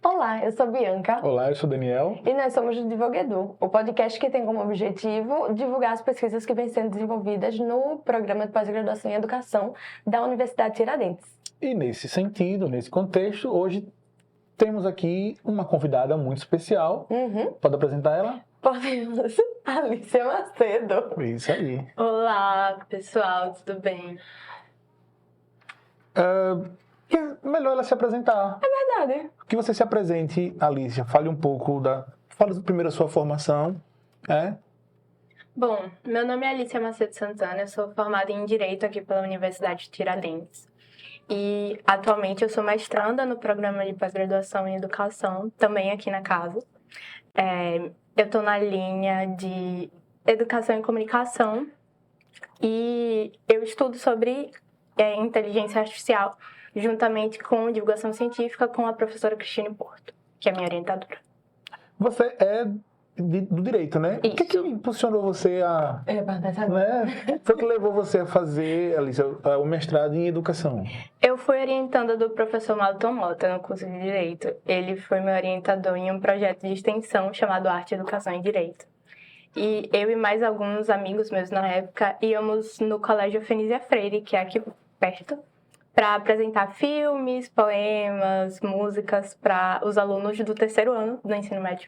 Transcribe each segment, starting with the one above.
Olá, eu sou Bianca. Olá, eu sou Daniel. E nós somos o Divulguedu, o podcast que tem como objetivo divulgar as pesquisas que vêm sendo desenvolvidas no programa de pós-graduação em educação da Universidade Tiradentes. E nesse sentido, nesse contexto, hoje temos aqui uma convidada muito especial. Pode apresentar ela? Podemos. Alicia Macedo. Isso aí. Olá, pessoal, tudo bem? Melhor ela se apresentar. É verdade. Que você se apresente, Alicia. Fale um pouco Fale primeiro a sua formação. Bom, meu nome é Alicia Macedo Santana, eu sou formada em Direito aqui pela Universidade Tiradentes. E atualmente eu sou mestranda no programa de pós-graduação em Educação, também aqui na casa. Eu estou na linha de Educação e Comunicação e eu estudo sobre inteligência artificial, juntamente com divulgação científica com a professora Cristiane Porto, que é minha orientadora. Você é do direito, né? Isso. O que impulsionou você a... Foi que levou você a fazer, Alicia, o mestrado em educação? Eu fui orientanda do professor Malton Mota no curso de Direito. Ele foi meu orientador em um projeto de extensão chamado Arte, Educação e Direito. E eu e mais alguns amigos meus na época íamos no Colégio Efenísia Freire, que é aqui perto, para apresentar filmes, poemas, músicas para os alunos do terceiro ano do ensino médio.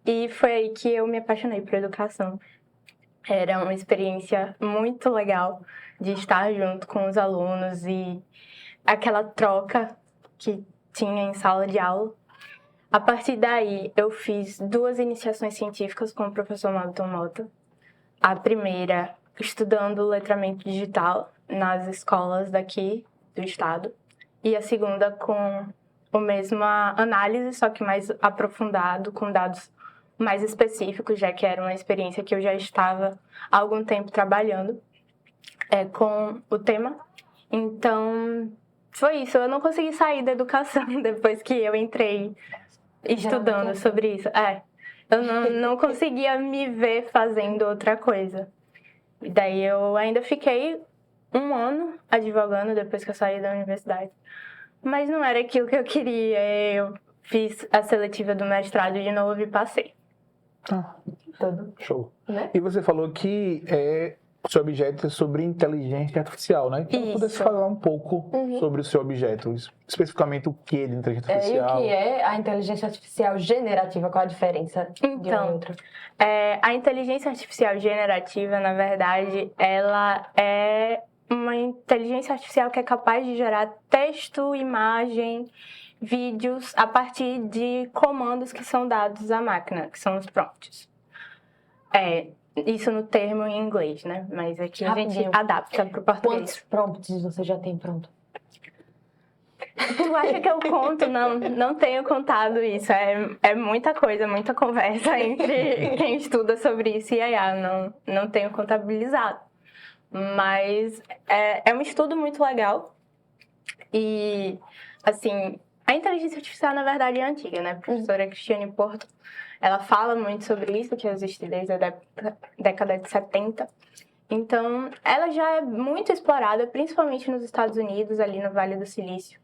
E foi aí que eu me apaixonei por educação. Era uma experiência muito legal de estar junto com os alunos e aquela troca que tinha em sala de aula. A partir daí, eu fiz 2 iniciações científicas com o professor Malton Mota. A primeira, estudando letramento digital nas escolas daqui do estado. E a segunda com a mesma análise, só que mais aprofundado, com dados mais específicos, já que era uma experiência que eu já estava há algum tempo trabalhando com o tema. Então, foi isso. Eu não consegui sair da educação depois que eu entrei estudando sobre isso. Eu não conseguia me ver fazendo outra coisa. E daí eu ainda fiquei 1 ano advogando depois que eu saí da universidade. Mas não era aquilo que eu queria. Eu fiz a seletiva do mestrado de novo e passei. Tudo. Show. Né? E você falou que o seu objeto é sobre inteligência artificial, né? Então, pudesse falar um pouco sobre o seu objeto, especificamente o que é de inteligência artificial. E o que é a inteligência artificial generativa? Qual a diferença de um e outro? A inteligência artificial generativa, na verdade, ela é uma inteligência artificial que é capaz de gerar texto, imagem, vídeos a partir de comandos que são dados à máquina, que são os prompts. Isso no termo em inglês, né? Mas aqui a gente adapta para o português. Quantos prompts você já tem pronto? Tu acha que eu conto? Não tenho contado isso. É muita coisa, muita conversa entre quem estuda sobre isso e IA. Não tenho contabilizado. Mas é um estudo muito legal. E, assim, a inteligência artificial, na verdade, é antiga, né? A professora Cristiane Porto, ela fala muito sobre isso, que existe desde a década de 70. Então, ela já é muito explorada, principalmente nos Estados Unidos, ali no Vale do Silício,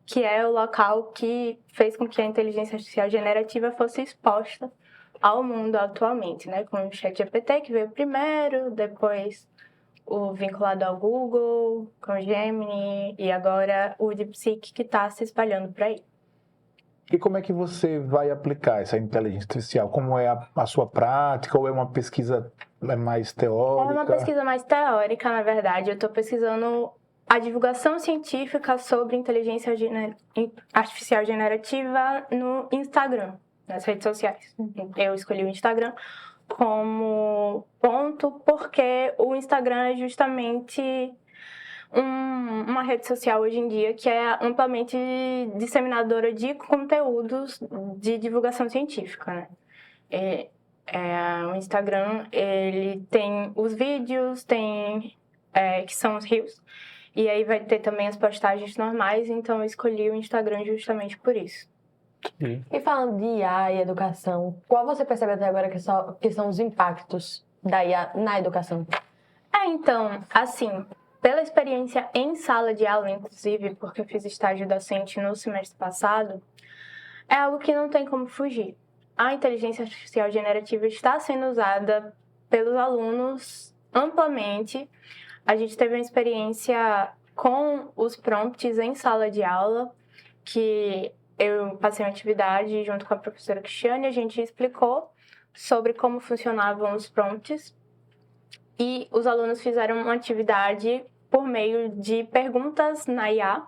que é o local que fez com que a inteligência artificial generativa fosse exposta ao mundo atualmente, né? Com o ChatGPT, que veio primeiro, depois o vinculado ao Google, com o Gemini, e agora o DeepSeek, que está se espalhando por aí. E como é que você vai aplicar essa inteligência artificial? Como é a sua prática? Ou é uma pesquisa mais teórica? É uma pesquisa mais teórica, na verdade. Eu estou pesquisando a divulgação científica sobre inteligência artificial generativa no Instagram, nas redes sociais. Eu escolhi o Instagram como ponto porque o Instagram é justamente uma rede social hoje em dia que é amplamente disseminadora de conteúdos de divulgação científica, né? O Instagram, ele tem os vídeos, que são os Reels, e aí vai ter também as postagens normais, então eu escolhi o Instagram justamente por isso. E falando de IA e educação, qual você percebe até agora que são os impactos da IA na educação? Então, assim, pela experiência em sala de aula, inclusive, porque eu fiz estágio docente no semestre passado, é algo que não tem como fugir. A inteligência artificial generativa está sendo usada pelos alunos amplamente. A gente teve uma experiência com os prompts em sala de aula, que eu passei uma atividade junto com a professora Cristiane, a gente explicou sobre como funcionavam os prompts e os alunos fizeram uma atividade por meio de perguntas na IA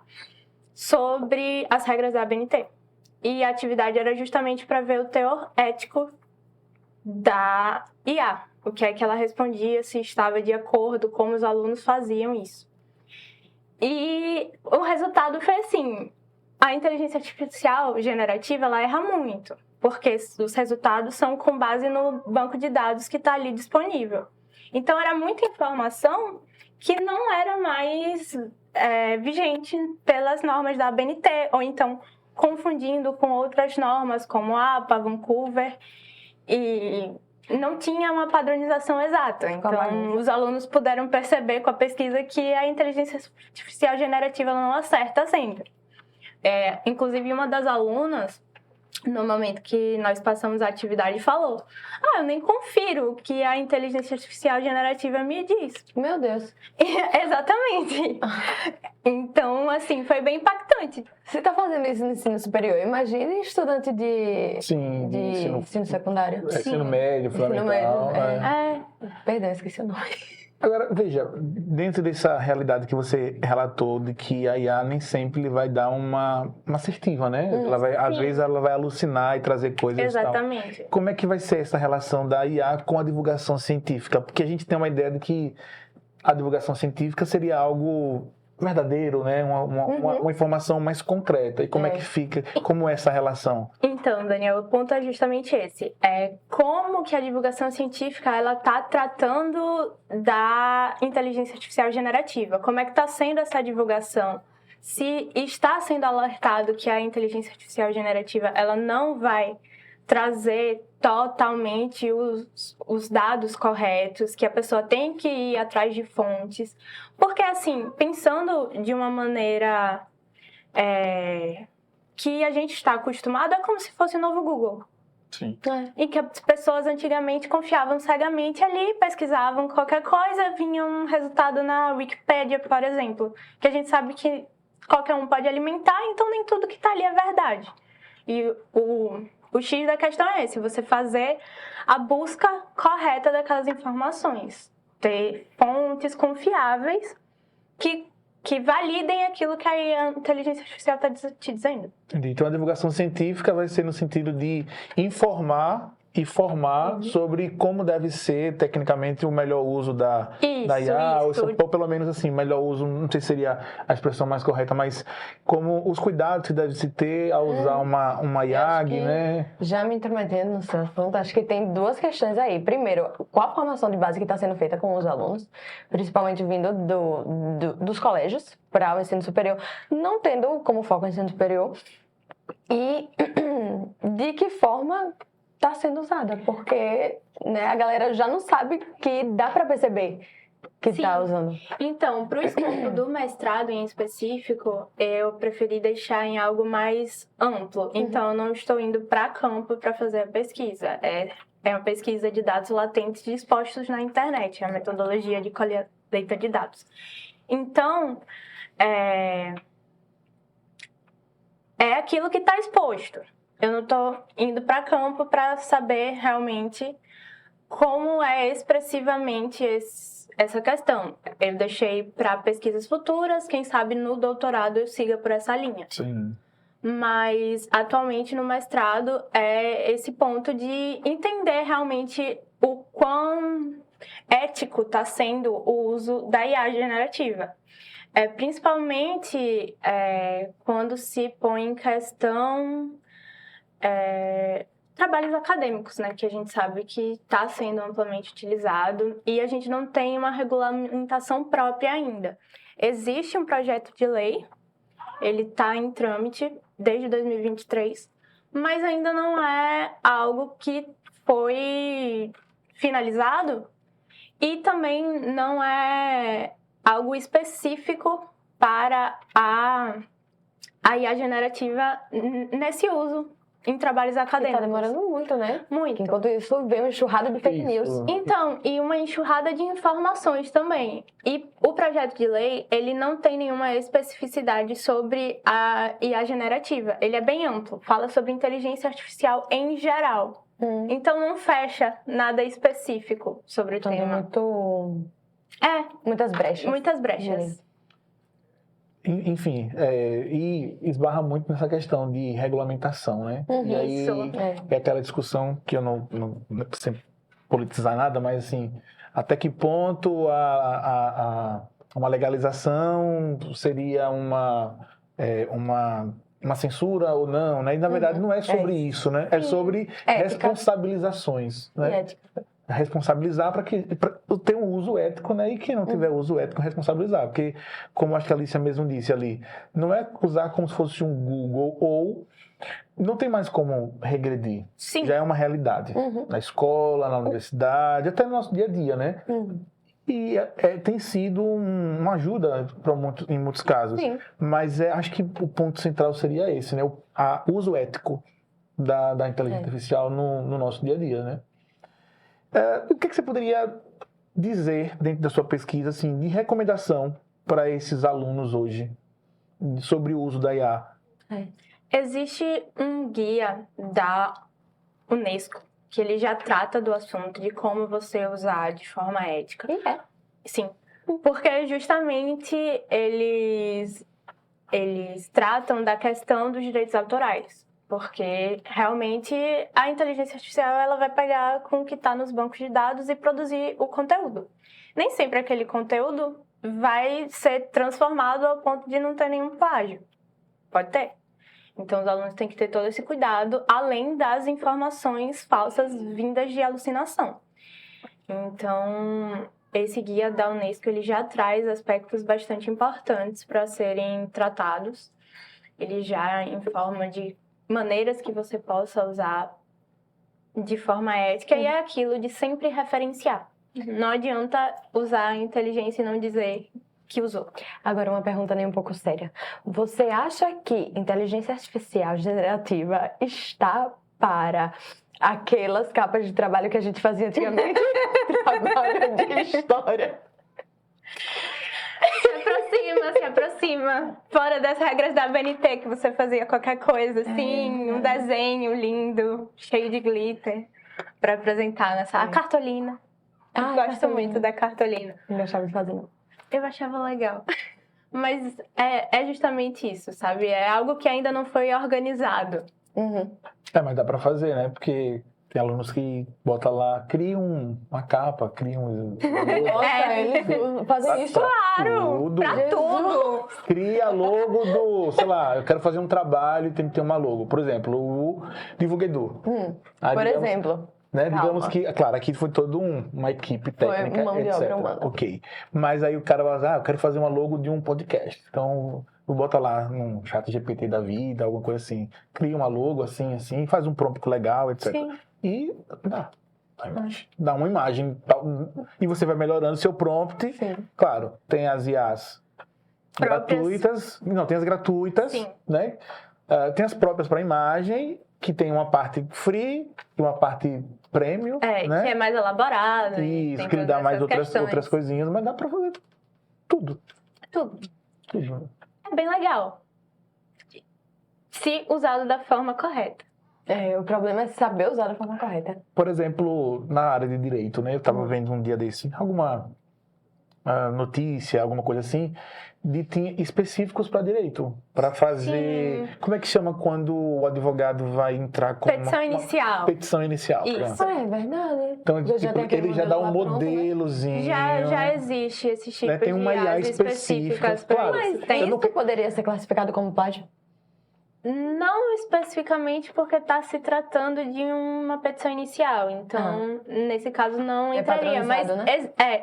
sobre as regras da ABNT. E a atividade era justamente para ver o teor ético da IA, o que é que ela respondia, se estava de acordo, como os alunos faziam isso. E o resultado foi assim, a inteligência artificial generativa, ela erra muito, porque os resultados são com base no banco de dados que está ali disponível. Então, era muita informação que não era mais vigente pelas normas da ABNT, ou então confundindo com outras normas, como a APA, Vancouver, e não tinha uma padronização exata. Então, os alunos puderam perceber com a pesquisa que a inteligência artificial generativa não acerta sempre. Inclusive, uma das alunas, no momento que nós passamos a atividade, falou: eu nem confiro o que a inteligência artificial generativa me diz. Meu Deus. Exatamente. Então, assim, foi bem impactante. Você está fazendo isso no ensino superior? Imagine estudante de ensino secundário. Ensino médio, fundamental. Perdão, esqueci o nome. Agora, veja, dentro dessa realidade que você relatou de que a IA nem sempre vai dar uma assertiva, né? Às vezes ela vai alucinar e trazer coisas. Exatamente. E tal. Como é que vai ser essa relação da IA com a divulgação científica? Porque a gente tem uma ideia de que a divulgação científica seria algo verdadeiro, né? Uma informação mais concreta. E como é que fica? Como é essa relação? Então, Daniel, o ponto é justamente esse. Como que a divulgação científica ela está tratando da inteligência artificial generativa? Como é que está sendo essa divulgação? Se está sendo alertado que a inteligência artificial generativa ela não vai trazer totalmente os dados corretos, que a pessoa tem que ir atrás de fontes. Porque, assim, pensando de uma maneira que a gente está acostumado, é como se fosse o novo Google. Sim. E que as pessoas antigamente confiavam cegamente ali, pesquisavam qualquer coisa, vinha um resultado na Wikipédia, por exemplo, que a gente sabe que qualquer um pode alimentar, então nem tudo que está ali é verdade. E o X da questão é esse, você fazer a busca correta daquelas informações. Ter fontes confiáveis que validem aquilo que a inteligência artificial está te dizendo. Entendi. Então, a divulgação científica vai ser no sentido de informar e formar sobre como deve ser, tecnicamente, o melhor uso da IA, ou pelo menos, assim, melhor uso, não sei se seria a expressão mais correta, mas como os cuidados que deve se ter ao usar uma IAG, né? Já me intrometendo no seu assunto, acho que tem duas questões aí. Primeiro, qual a formação de base que está sendo feita com os alunos, principalmente vindo dos colégios para o ensino superior, não tendo como foco o ensino superior, e de que forma está sendo usada, porque a galera já não sabe que dá para perceber que está usando. Então, para o escopo do mestrado em específico, eu preferi deixar em algo mais amplo. Então, eu não estou indo para campo para fazer a pesquisa. É uma pesquisa de dados latentes dispostos na internet, a metodologia de colheita de dados. Então, é aquilo que está exposto. Eu não estou indo para campo para saber realmente como é expressivamente essa questão. Eu deixei para pesquisas futuras, quem sabe no doutorado eu siga por essa linha. Sim. Mas, atualmente, no mestrado, é esse ponto de entender realmente o quão ético está sendo o uso da IA generativa. Principalmente quando se põe em questão trabalhos acadêmicos, né, que a gente sabe que está sendo amplamente utilizado e a gente não tem uma regulamentação própria ainda. Existe um projeto de lei, ele está em trâmite desde 2023, mas ainda não é algo que foi finalizado e também não é algo específico para a IA generativa nesse uso em trabalhos acadêmicos. Tá demorando muito, né? Muito. Enquanto isso, vem uma enxurrada de fake news. Então, e uma enxurrada de informações também. E o projeto de lei, ele não tem nenhuma especificidade sobre a IA generativa. Ele é bem amplo, fala sobre inteligência artificial em geral. Então, não fecha nada específico sobre o Então, tema. Muitas brechas. Muitas brechas. Enfim, e esbarra muito nessa questão de regulamentação, né? E aí é aquela discussão que eu não sem politizar nada, mas assim, até que ponto uma legalização seria uma censura ou não, né? E na verdade não é sobre isso, né? É sobre responsabilizações, né? Ética. Responsabilizar para ter um uso ético, né? E quem não tiver uso ético, responsabilizar. Porque, como acho que a Alicia mesmo disse ali, não é usar como se fosse um Google ou não tem mais como regredir. Sim. Já é uma realidade. Na escola, na universidade, até no nosso dia a dia, né? E tem sido uma ajuda em muitos casos. Sim. Mas acho que o ponto central seria esse, né? O uso ético da inteligência artificial no nosso dia a dia, né? O que você poderia dizer dentro da sua pesquisa, assim, de recomendação para esses alunos hoje sobre o uso da IA? Existe um guia da UNESCO que ele já trata do assunto de como você usar de forma ética. Sim, porque justamente eles tratam da questão dos direitos autorais. Porque realmente a inteligência artificial ela vai pegar com o que está nos bancos de dados e produzir o conteúdo. Nem sempre aquele conteúdo vai ser transformado ao ponto de não ter nenhum plágio. Pode ter. Então os alunos têm que ter todo esse cuidado, além das informações falsas vindas de alucinação. Então, esse guia da UNESCO ele já traz aspectos bastante importantes para serem tratados. Ele já informa de maneiras que você possa usar de forma ética e é aquilo de sempre referenciar. Não adianta usar a inteligência e não dizer que usou. Agora, uma pergunta nem um pouco séria. Você acha que inteligência artificial generativa está para aquelas capas de trabalho que a gente fazia antigamente? Trabalho de história. Se aproxima. Fora das regras da BNT, que você fazia qualquer coisa, assim, um desenho lindo, cheio de glitter, pra apresentar nessa... A cartolina. Eu gosto muito da cartolina. Não gostava de fazer, não. Eu achava legal. Mas é justamente isso, sabe? É algo que ainda não foi organizado. Mas dá pra fazer, né? Porque... Tem alunos que botam lá, criam uma capa, criam... Eles fazem isso, claro! Pra tudo! Cria logo do... Sei lá, eu quero fazer um trabalho e tem que ter uma logo. Por exemplo, o divulgador. Por exemplo. Né? Digamos que, claro, aqui foi toda uma equipe técnica, foi mão de obra humana. Ok. Mas aí o cara vai dizer, eu quero fazer uma logo de um podcast. Então... Bota lá num chat GPT da vida, alguma coisa assim. Cria uma logo assim, faz um prompt legal, etc. Sim. E dá uma imagem. E você vai melhorando seu prompt. Sim. Claro, tem as IAs gratuitas. Não, tem as gratuitas. Sim. Né? Tem as próprias para imagem, que tem uma parte free e uma parte premium. Né? Que é mais elaborada. Isso, que lhe dá mais outras coisinhas, mas dá para fazer tudo. Tudo. É bem legal. Se usado da forma correta. O problema é saber usar da forma correta. Por exemplo, na área de direito, né? Eu estava vendo um dia desse, alguma notícia, alguma coisa assim, tinha específicos para direito, para fazer... Sim. Como é que chama quando o advogado vai entrar com petição inicial. Petição inicial. Isso. É verdade. Então, ele já dá um modelozinho. Já existe esse tipo de tem uma IA específica. Claro, mas isso poderia ser classificado como plágio? Não especificamente porque está se tratando de uma petição inicial. Então, nesse caso, não entraria. Mas né?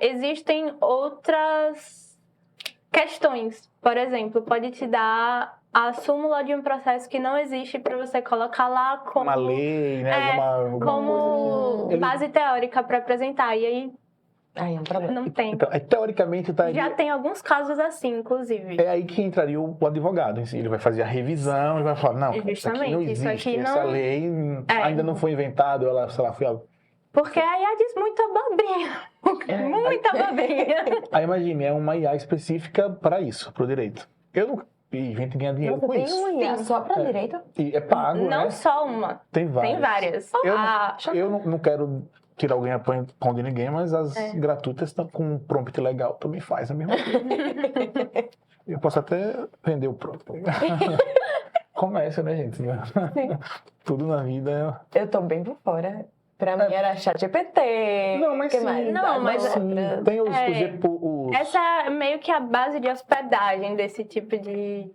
Existem outras questões. Por exemplo, pode te dar a súmula de um processo que não existe para você colocar lá como... Uma lei, né? Alguma como coisa base teórica para apresentar. E aí, Aí é um problema. Não tem. Então, teoricamente, tá aí. Já tem alguns casos assim, inclusive. É aí que entraria o advogado em si. Ele vai fazer a revisão e vai falar, não, isso aqui não Justamente, isso existe, aqui essa não- lei ainda não foi inventada, ela, sei lá, foi... Porque a IA diz muita abobrinha. Muita abobrinha. Aí imagine, é uma IA específica para isso, para o direito. Eu não... E gente ganha dinheiro Nossa, com tem isso. um IA só pra direito? E é pago, Não né? só uma. Tem várias. Tem várias. Eu não quero tirar alguém a pão de ninguém, mas as gratuitas estão com um prompt legal, também faz a mesma coisa. Eu posso até vender o prompt. Comércio, né, gente? Sim. Tudo na vida Eu tô bem por fora. Pra mim era ChatGPT. Não, mas que sim. mais? Não, mas- sim, tem os Essa é meio que a base de hospedagem desse tipo de...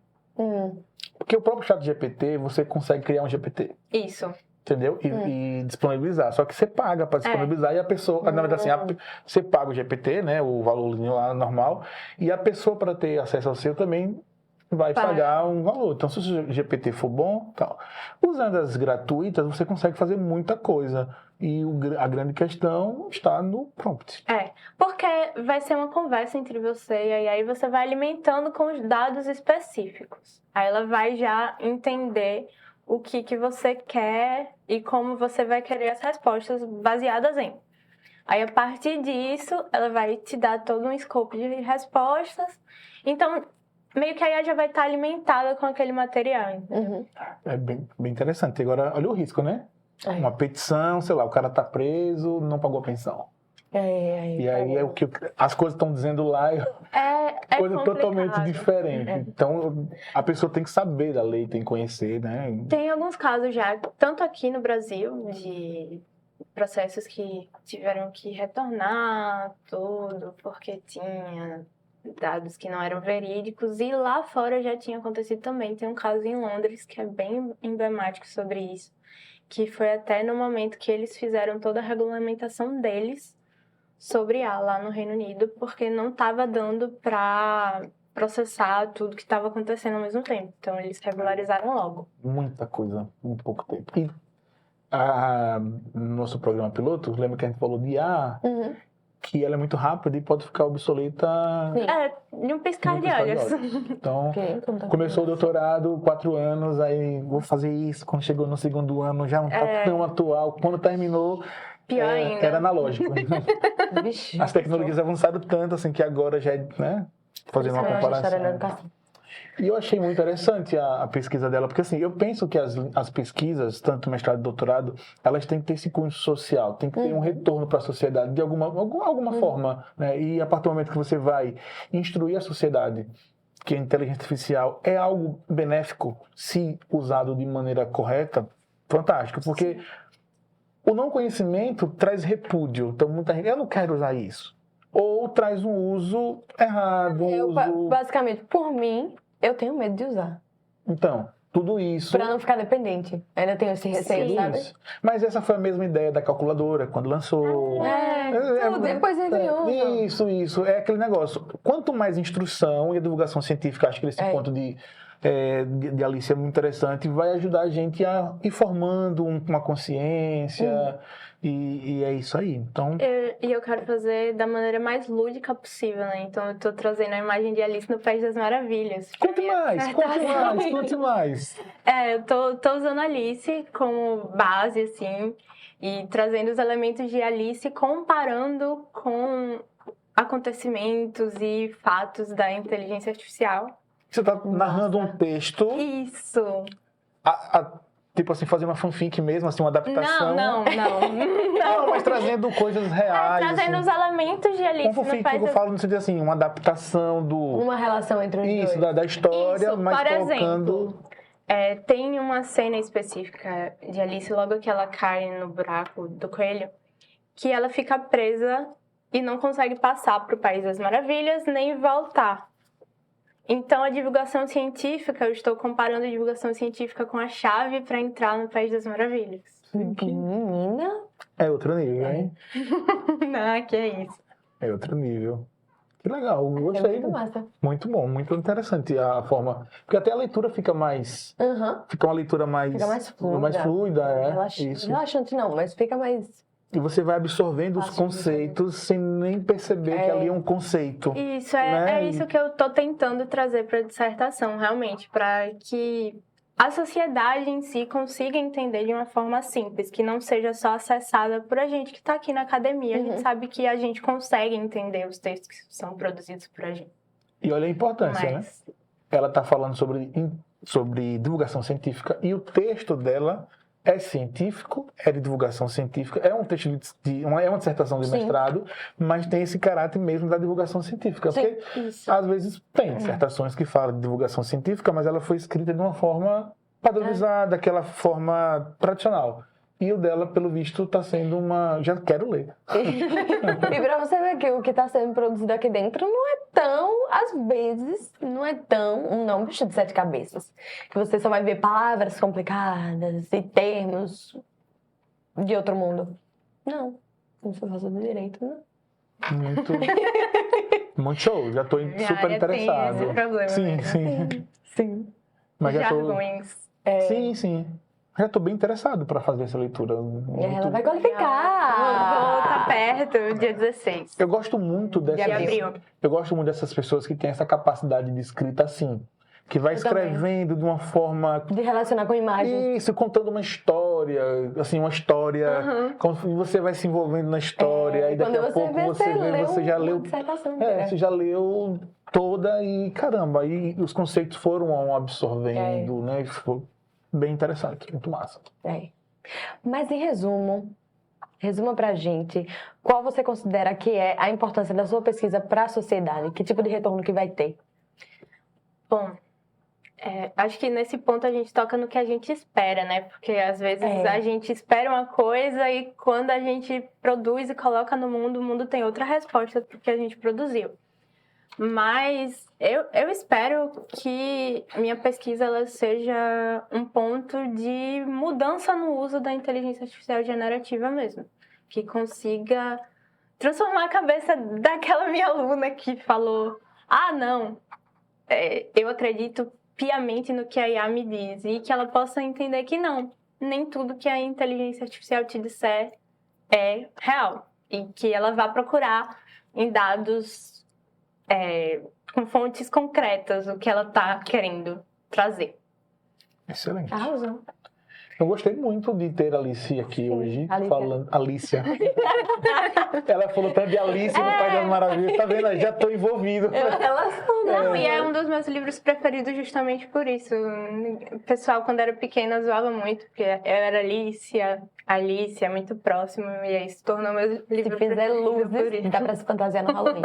Porque o próprio chat GPT, você consegue criar um GPT, Isso. entendeu? E disponibilizar. Só que você paga para disponibilizar e a pessoa, na verdade, assim, você paga o GPT, né? O valor lá normal, e a pessoa, para ter acesso ao seu, também vai pagar um valor. Então, se o GPT for bom, tal. Usando as gratuitas, você consegue fazer muita coisa. E a grande questão está no prompt. Porque vai ser uma conversa entre você e aí você vai alimentando com os dados específicos. Aí ela vai já entender o que você quer e como você vai querer as respostas baseadas em. Aí, a partir disso, ela vai te dar todo um escopo de respostas. Então, meio que a IA já vai estar alimentada com aquele material. É bem interessante. Agora, olha o risco, né? Uma petição, sei lá, o cara tá preso, não pagou a pensão. E aí é o que as coisas estão dizendo lá, É coisa totalmente complicado. diferente. Então, a pessoa tem que saber da lei, tem que conhecer, né? Tem alguns casos já, tanto aqui no Brasil, de processos que tiveram que retornar tudo, porque tinha dados que não eram verídicos, e lá fora já tinha acontecido também. Tem um caso em Londres que é bem emblemático sobre isso, que foi até no momento que eles fizeram toda a regulamentação deles sobre IA lá no Reino Unido, porque não estava dando para processar tudo que estava acontecendo ao mesmo tempo. Então, eles regularizaram logo. Muita coisa em pouco tempo. E no nosso programa piloto, lembra que a gente falou de IA, que ela é muito rápida e pode ficar obsoleta De um piscar no de piscar olhos. Então, Então tá começou o doutorado, 4 anos, aí vou fazer isso. Quando chegou no segundo ano, já não tá tão atual. Quando terminou, Pior ainda. era analógico. Vixe, As tecnologias avançaram tanto, assim, que agora já é, né? Fazendo uma comparação. E eu achei muito interessante a pesquisa dela, porque assim, eu penso que as pesquisas, tanto mestrado e doutorado, elas têm que ter esse cunho social, tem que ter um retorno para a sociedade de alguma forma, né? E a partir do momento que você vai instruir a sociedade que a inteligência artificial é algo benéfico, se usado de maneira correta, fantástico, porque o não conhecimento traz repúdio, então muita gente, eu não quero usar isso. Ou traz um uso errado. Basicamente, por mim, eu tenho medo de usar. Então, tudo isso... Pra não ficar dependente. Ainda tenho esse receio, sabe? Isso. Mas essa foi a mesma ideia da calculadora, quando lançou. Depois enviou. Isso. É aquele negócio. Quanto mais instrução e a divulgação científica, acho que esse ponto de Alice é muito interessante, vai ajudar a gente a ir formando uma consciência... E é isso aí. Então... E eu quero fazer da maneira mais lúdica possível, né? Então eu tô trazendo a imagem de Alice no País das Maravilhas. Conte mais. Eu tô usando Alice como base, assim, e trazendo os elementos de Alice, comparando com acontecimentos e fatos da inteligência artificial. Você tá narrando um texto... Isso! Tipo assim, fazer uma fanfic mesmo, assim, uma adaptação. Não. Não, mas trazendo coisas reais. Trazendo assim. os elementos de Alice. Um fanfic que eu falo no sentido assim, uma adaptação do... Uma relação entre os dois. Isso, da história, Isso, mas por colocando... exemplo, tem uma cena específica de Alice, logo que ela cai no buraco do coelho, que ela fica presa e não consegue passar para o País das Maravilhas, nem voltar. Então, a divulgação científica, eu estou comparando a divulgação científica com a chave para entrar no País das Maravilhas. Menina. É outro nível, hein? Não, que é isso. É outro nível. Que legal, eu É gostei. muito massa. Muito bom, muito interessante a forma. Porque até a leitura fica mais... Fica uma leitura mais... Fica mais fluida. Mais fluida, Relaxante não, mas fica mais E você vai absorvendo os conceitos sem nem perceber que ali é um conceito. Isso, né? é isso que eu tô tentando trazer para a dissertação, realmente, para que a sociedade em si consiga entender de uma forma simples, que não seja só acessada por a gente que está aqui na academia. A gente sabe que a gente consegue entender os textos que são produzidos por a gente. E olha a importância, né? Ela está falando sobre divulgação científica e o texto dela é científico, é de divulgação científica, é um texto é uma dissertação de mestrado, mas tem esse caráter mesmo da divulgação científica. Porque às vezes tem dissertações que falam de divulgação científica, mas ela foi escrita de uma forma padronizada, daquela forma tradicional. E o dela, pelo visto, está sendo uma... Já quero ler. E para você ver que o que está sendo produzido aqui dentro não é tão, às vezes, não é tão um bicho de 7 cabeças. Que você só vai ver palavras complicadas e termos de outro mundo. Não. Não se faz do direito, não. Muito show. Já estou super interessado. Tem esse problema, sim, né? Sim. Mas já Jargões. Sim. Já estou bem interessado para fazer essa leitura. Ela vai qualificar. Vou estar perto, dia 16. Eu gosto muito dessas pessoas que têm essa capacidade de escrita assim. Que vai escrevendo de uma forma... De relacionar com imagens. Isso, contando uma história. Assim, uma história. Como você vai se envolvendo na história. E daqui a pouco você já leu... Você já leu toda e, caramba, aí os conceitos foram absorvendo, né? Ficou bem interessante, muito massa. Mas em resumo, resuma pra gente qual você considera que é a importância da sua pesquisa para a sociedade, que tipo de retorno que vai ter? Bom, acho que nesse ponto a gente toca no que a gente espera, né? Porque às vezes a gente espera uma coisa e quando a gente produz e coloca no mundo, o mundo tem outra resposta do que a gente produziu. Mas eu espero que minha pesquisa ela seja um ponto de mudança no uso da inteligência artificial generativa mesmo. Que consiga transformar a cabeça daquela minha aluna que falou: não, eu acredito piamente no que a IA me diz. E que ela possa entender que não, nem tudo que a inteligência artificial te disser é real. E que ela vá procurar em dados... com fontes concretas o que ela está querendo trazer. Excelente. Arrasou. Eu gostei muito de ter a Alice aqui hoje. Falando. Alicia. Ela falou até de Alice no País das Maravilhas. Tá vendo? Já estou envolvido. Não, e é um dos meus livros preferidos justamente por isso. O pessoal, quando era pequena, zoava muito, porque eu era Alice é muito próximo, e aí se tornou meu livro preferido. Luzes, dá pra se fantasiar no Halloween.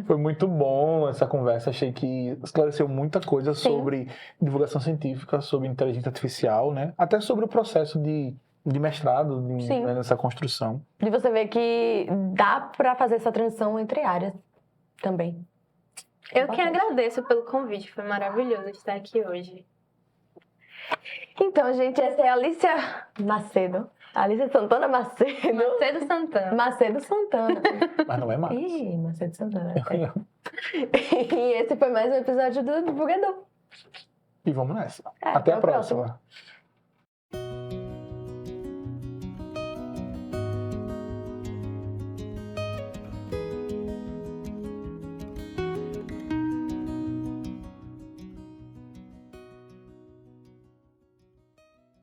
Foi muito bom essa conversa. Achei que esclareceu muita coisa sobre divulgação científica, sobre inteligência artificial, né? Até sobre o processo de mestrado nessa construção. E você vê que dá pra fazer essa transição entre áreas também. Eu que agradeço pelo convite, foi maravilhoso estar aqui hoje. Então, gente, essa é a Alicia Macedo. Alicia Santana Macedo. Macedo Santana. Mas não é mais. Ih, Macedo Santana. E esse foi mais um episódio do Divulgador. E vamos nessa. Até a próxima.